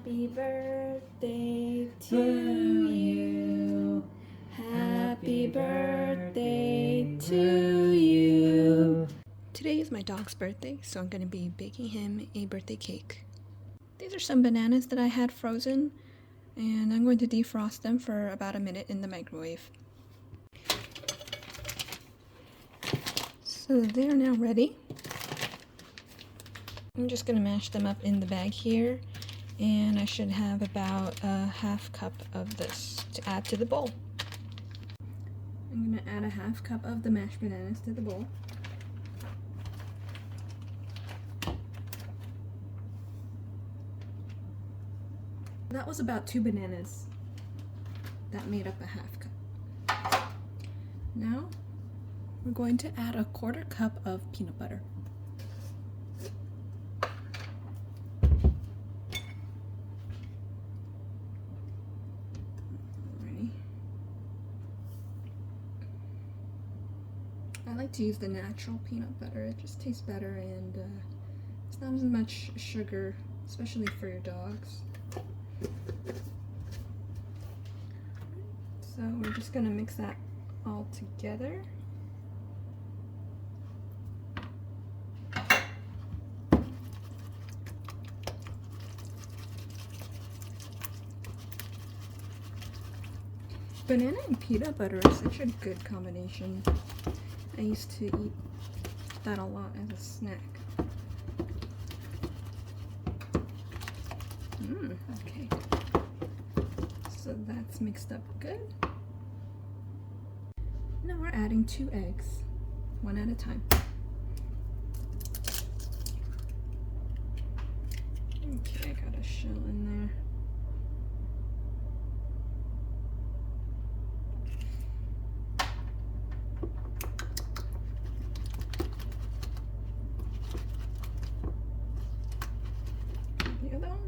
Happy birthday to you. Happy birthday to you. Today is my dog's birthday, so I'm going to be baking him a birthday cake. These are some bananas that I had frozen, and I'm going to defrost them for about a minute in the microwave. So they are now ready. I'm just going to mash them up in the bag here, and I should have about a half cup of this to add to the bowl. I'm going to add a half cup of the mashed bananas to the bowl. That was about 2 bananas. That made up a half cup. Now we're going to add a 1/4 cup of peanut butter. Alrighty. I like to use the natural peanut butter. It just tastes better, and it's not as much sugar, especially for your dogs. So we're just going to mix that all together. Banana and peanut butter is such a good combination. I used to eat that a lot as a snack. Okay. So that's mixed up good. Now we're adding 2 eggs, one at a time. Okay, I got a shell in there. The other one.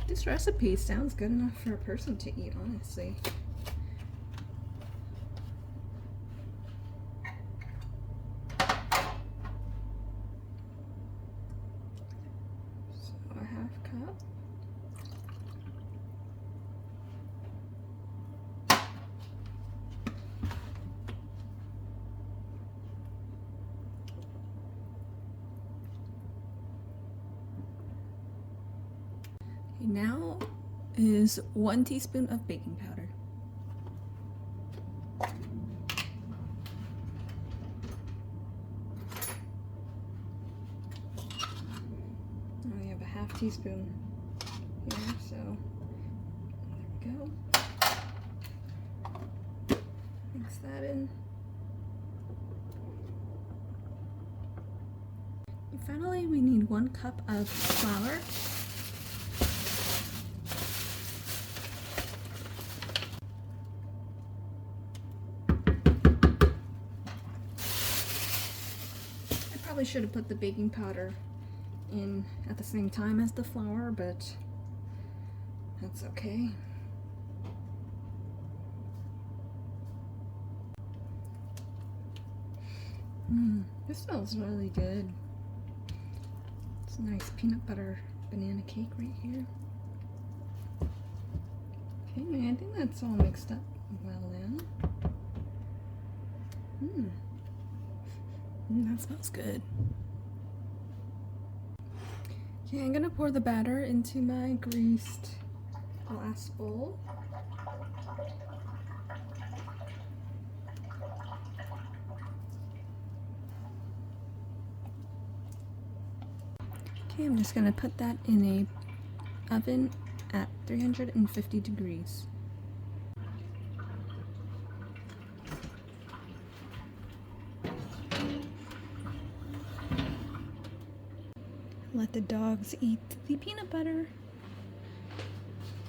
This recipe sounds good enough for a person to eat, honestly. So a half cup. Now is 1 teaspoon of baking powder. We have a half teaspoon here, so there we go. Mix that in. And finally, we need 1 cup of flour. Probably should have put the baking powder in at the same time as the flour, but that's okay. This smells really good. It's a nice peanut butter banana cake right here. Okay, I think that's all mixed up well now. That smells good. Okay, I'm gonna pour the batter into my greased glass bowl. Okay, I'm just gonna put that in a oven at 350 degrees. Let the dogs eat the peanut butter.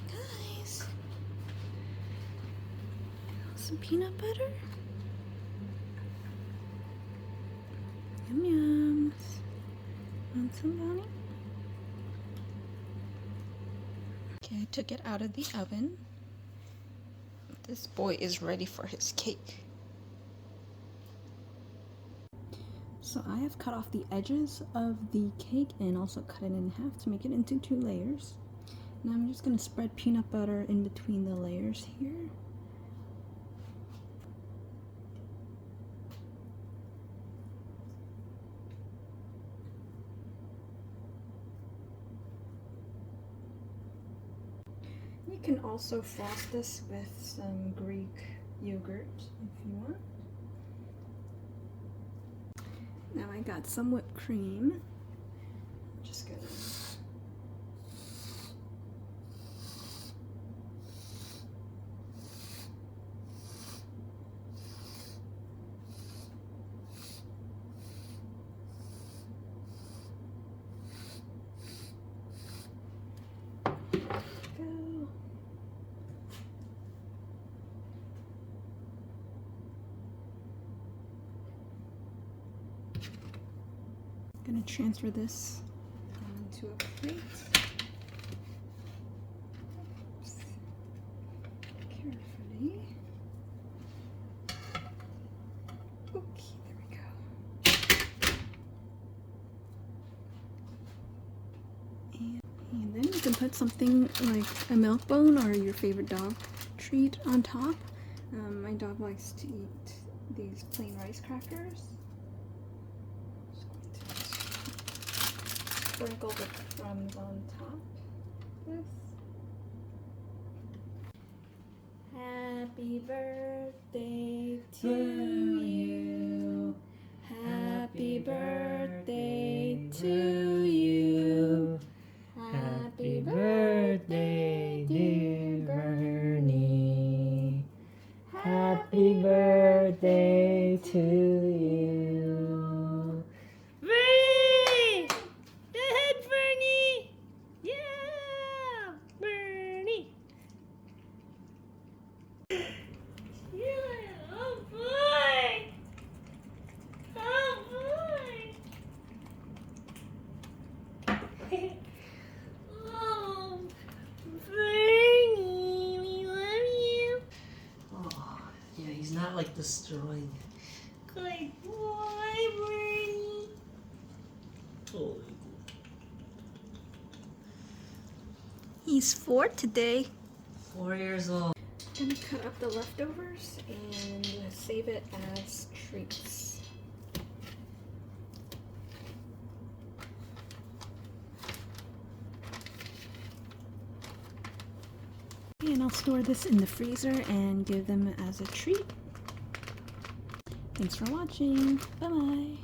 Guys, some peanut butter. Yum yums. Want some, Bonnie? Okay, I took it out of the oven. This boy is ready for his cake. So I have cut off the edges of the cake and also cut it in half to make it into 2 layers. Now I'm just going to spread peanut butter in between the layers here. You can also frost this with some Greek yogurt if you want. Now I got some whipped cream. I'm just gonna go. I'm gonna transfer this onto a plate. Oops. Carefully. Okay, there we go. And then you can put something like a milk bone or your favorite dog treat on top. My dog likes to eat these plain rice crackers. Sprinkle the crumbs on top of this. Happy birthday to you. Happy birthday to you. Happy birthday, dear Bernie. Happy birthday to you. Bernie! Go ahead, Bernie! Yeah! Bernie! Yeah! Oh boy! Oh boy! Oh, Bernie, we love you. Oh, yeah, he's not like destroying it. Good boy, Bernie. Oh, He's 4 today. 4 years old. I'm gonna cut up the leftovers and save it as treats. And I'll store this in the freezer and give them as a treat. Thanks for watching. Bye-bye.